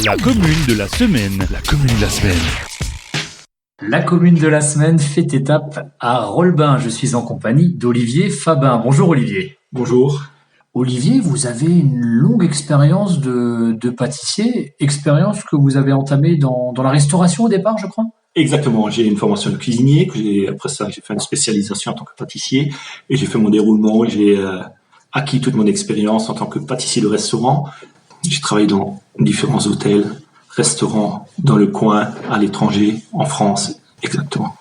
La commune de la semaine. La commune de la semaine. La commune de la semaine fait étape à Rolbin. Je suis en compagnie d'Olivier Fabin. Bonjour Olivier. Bonjour. Olivier, vous avez une longue expérience de pâtissier, expérience que vous avez entamée dans la restauration au départ, je crois. Exactement, j'ai une formation de cuisinier, après ça j'ai fait une spécialisation en tant que pâtissier et j'ai fait mon déroulement, j'ai acquis toute mon expérience en tant que pâtissier de restaurant. J'ai travaillé dans différents hôtels, restaurants, dans le coin, à l'étranger, en France, exactement.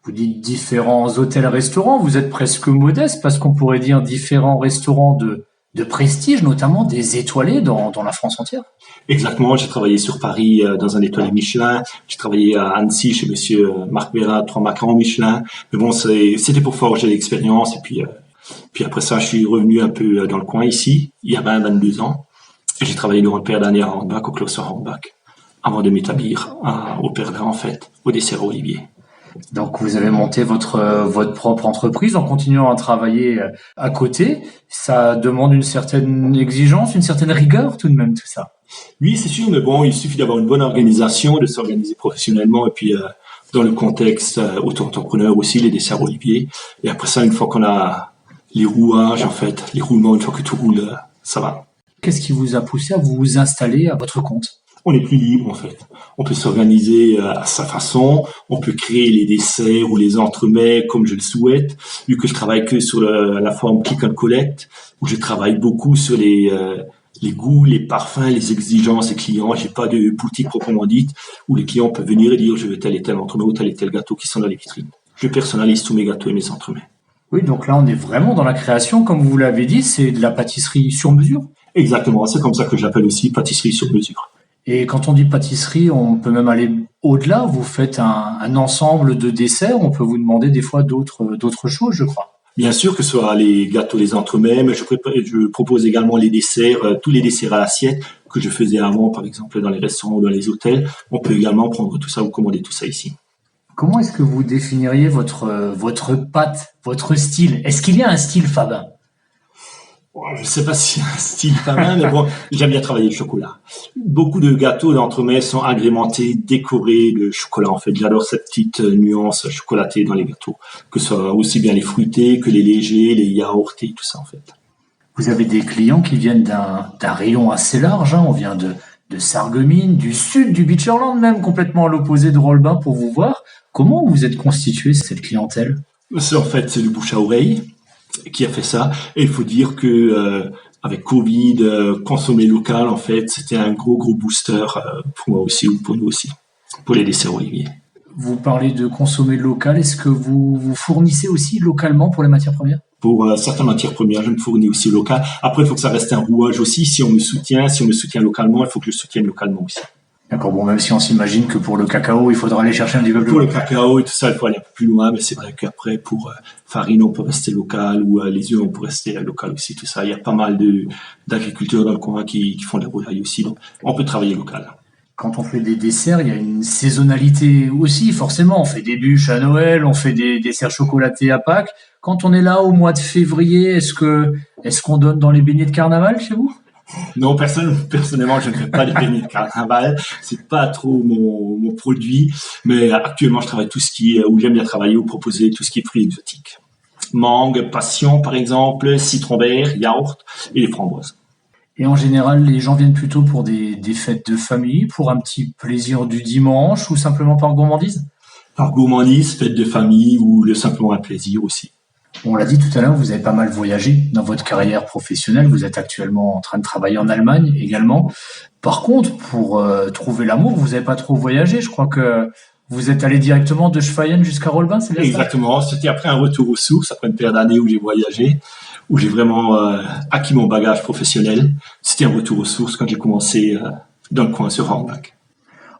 Vous dites différents hôtels-restaurants, vous êtes presque modeste parce qu'on pourrait dire différents restaurants de prestige, notamment des étoilés dans la France entière. Exactement, j'ai travaillé sur Paris dans un étoilé Michelin, j'ai travaillé à Annecy chez monsieur Marc Bérat, 3 macarons Michelin, mais bon, c'était pour forger l'expérience et puis après ça, je suis revenu un peu dans le coin ici, il y a 22 ans, et j'ai travaillé durant une paire d'années à Hornbach, au Kloster Hornbach, avant de m'établir au Perlin, en fait, au dessert Olivier. Donc vous avez monté votre propre entreprise en continuant à travailler à côté. Ça demande une certaine exigence, une certaine rigueur tout de même tout ça. Oui, c'est sûr, mais bon, il suffit d'avoir une bonne organisation, de s'organiser professionnellement et puis dans le contexte auto-entrepreneur aussi, les desserts Olivier. Et après ça, une fois qu'on a les rouages, en fait, les roulements, une fois que tout roule, ça va. Qu'est-ce qui vous a poussé à vous installer à votre compte ? On est plus libre, en fait. On peut s'organiser à sa façon. On peut créer les desserts ou les entremets comme je le souhaite. Vu que je travaille que sur la forme click and collect, où je travaille beaucoup sur les goûts, les parfums, les exigences des clients. J'ai pas de boutique proprement dite où les clients peuvent venir et dire je veux tel et tel entremet ou tel et tel gâteau qui sont dans les vitrines. Je personnalise tous mes gâteaux et mes entremets. Oui, donc là on est vraiment dans la création, comme vous l'avez dit, c'est de la pâtisserie sur mesure. Exactement, c'est comme ça que j'appelle aussi pâtisserie sur mesure. Et quand on dit pâtisserie, on peut même aller au-delà. Vous faites un ensemble de desserts. On peut vous demander des fois d'autres choses, je crois. Bien sûr que ce soit les gâteaux, les entremets, mais je propose également les desserts, tous les desserts à l'assiette que je faisais avant, par exemple dans les restaurants ou dans les hôtels. On peut également prendre tout ça ou commander tout ça ici. Comment est-ce que vous définiriez votre pâte, votre style ? Est-ce qu'il y a un style Fabin ? Je ne sais pas si c'est un style Fabin, mais bon, j'aime bien travailler le chocolat. Beaucoup de gâteaux d'entremets sont agrémentés, décorés de chocolat. En fait, j'adore cette petite nuance chocolatée dans les gâteaux, que ce soit aussi bien les fruités que les légers, les yaourtés, tout ça en fait. Vous avez des clients qui viennent d'un rayon assez large. On vient de Sarreguemines, du sud du Beacherland même, complètement à l'opposé de Rolbin pour vous voir. Comment vous êtes constitué cette clientèle ? C'est le bouche à oreille qui a fait ça. Et il faut dire que avec Covid, consommer local, en fait, c'était un gros booster pour moi aussi ou pour nous aussi, pour les desserts Olivier. Vous parlez de consommer local. Est-ce que vous fournissez aussi localement pour les matières premières ? Pour certaines matières premières, je me fournis aussi local. Après, il faut que ça reste un rouage aussi. Si on me soutient localement, il faut que je soutienne localement aussi. D'accord, bon, même si on s'imagine que pour le cacao, il faudra aller chercher un petit peu plus loin. Pour le cacao et tout ça, il faut aller un peu plus loin, mais c'est vrai qu'après, pour farine, on peut rester local, ou les œufs, on peut rester local aussi, tout ça. Il y a pas mal d'agriculteurs dans le coin qui font des volailles aussi, donc on peut travailler local. Quand on fait des desserts, il y a une saisonnalité aussi, forcément. On fait des bûches à Noël, on fait des desserts chocolatés à Pâques. Quand on est là au mois de février, est-ce qu'on donne dans les beignets de carnaval chez vous ? Non, personnellement, je ne fais pas des beignets de carnaval. C'est pas trop mon produit. Mais actuellement, je travaille où j'aime bien travailler ou proposer tout ce qui est fruits exotiques. Mangue, passion, par exemple, citron vert, yaourt et les framboises. Et en général, les gens viennent plutôt pour des fêtes de famille, pour un petit plaisir du dimanche ou simplement par gourmandise ? Par gourmandise, fête de famille ou simplement un plaisir aussi. On l'a dit tout à l'heure, vous avez pas mal voyagé dans votre carrière professionnelle. Vous êtes actuellement en train de travailler en Allemagne également. Par contre, pour trouver l'amour, vous n'avez pas trop voyagé. Je crois que vous êtes allé directement de Schweyen jusqu'à Rolbin, c'est bien ça ? Exactement. C'était après un retour aux sources, après une paire d'années où j'ai voyagé, où j'ai vraiment acquis mon bagage professionnel. C'était un retour aux sources quand j'ai commencé dans le coin sur Hornbach.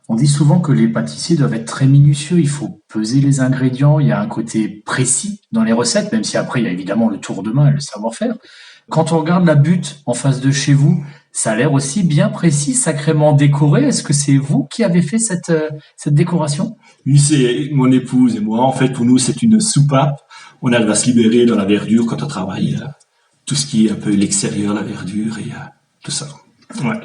On dit souvent que les pâtissiers doivent être très minutieux, il faut peser les ingrédients, il y a un côté précis dans les recettes, même si après il y a évidemment le tour de main et le savoir-faire. Quand on regarde la butte en face de chez vous, ça a l'air aussi bien précis, sacrément décoré. Est-ce que c'est vous qui avez fait cette décoration ? Oui, c'est mon épouse et moi. En fait, pour nous, c'est une soupape. On arrive à se libérer dans la verdure quand on travaille tout ce qui est un peu l'extérieur, la verdure et tout ça. Ouais.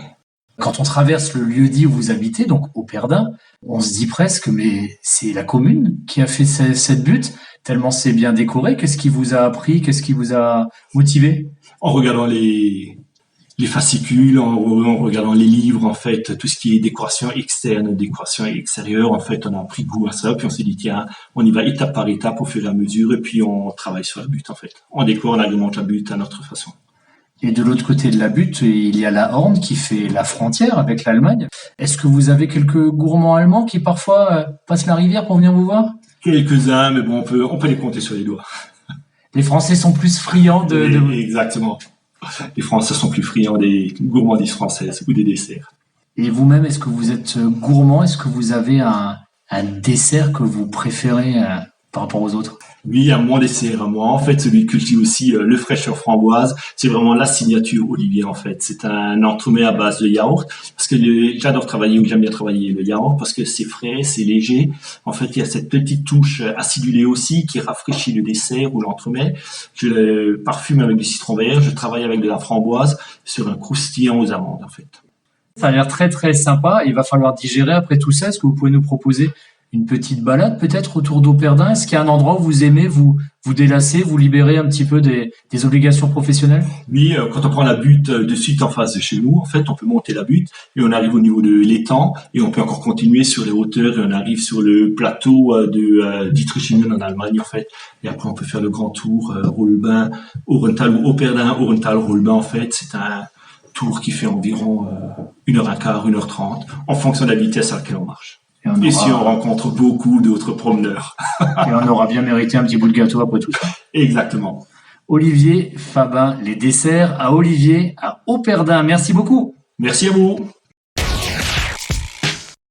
Quand on traverse le lieu-dit où vous habitez, donc Operdun, on se dit presque, mais c'est la commune qui a fait cette butte, tellement c'est bien décoré. Qu'est-ce qui vous a appris? Qu'est-ce qui vous a motivé? En regardant les fascicules, en regardant les livres, en fait, tout ce qui est décoration externe, décoration extérieure, en fait, on a pris goût à ça, puis on s'est dit, tiens, on y va étape par étape au fur et à mesure, et puis on travaille sur la butte, en fait. On décore, on agrémente la butte à notre façon. Et de l'autre côté de la butte, il y a la Horne qui fait la frontière avec l'Allemagne. Est-ce que vous avez quelques gourmands allemands qui parfois passent la rivière pour venir vous voir? Quelques-uns, mais bon, on peut les compter sur les doigts. Les Français sont plus friands de... Exactement. Les Français sont plus friands des gourmandises françaises ou des desserts. Et vous-même, est-ce que vous êtes gourmand? Est-ce que vous avez un dessert que vous préférez par rapport aux autres? Oui, un mon dessert à moi. En fait, celui que je dis aussi, le fraîcheur framboise, c'est vraiment la signature Olivier, en fait. C'est un entremets à base de yaourt. Parce que j'adore travailler, ou j'aime bien travailler le yaourt, parce que c'est frais, c'est léger. En fait, il y a cette petite touche acidulée aussi, qui rafraîchit le dessert ou l'entremet. Je le parfume avec du citron vert. Je travaille avec de la framboise sur un croustillant aux amandes, en fait. Ça a l'air très très sympa. Il va falloir digérer après tout ça. Est-ce que vous pouvez nous proposer une petite balade peut-être autour d'Operdun? Est-ce qu'il y a un endroit où vous aimez vous délasser, vous libérer un petit peu des obligations professionnelles? Oui, quand on prend la butte de suite en face de chez nous, en fait, on peut monter la butte et on arrive au niveau de l'étang et on peut encore continuer sur les hauteurs et on arrive sur le plateau de d'Ittrichingen en Allemagne, en fait. Et après, on peut faire le grand tour Rollbin, Orenthal ou Operdun, Orenthal, Rollbin, en fait. C'est un tour qui fait environ 1h15, 1h30 en fonction de la vitesse à laquelle on marche. Et si on rencontre beaucoup d'autres promeneurs. Et on aura bien mérité un petit bout de gâteau après tout ça. Exactement. Olivier Fabin, les desserts à Olivier, à Operdun. Merci beaucoup. Merci à vous.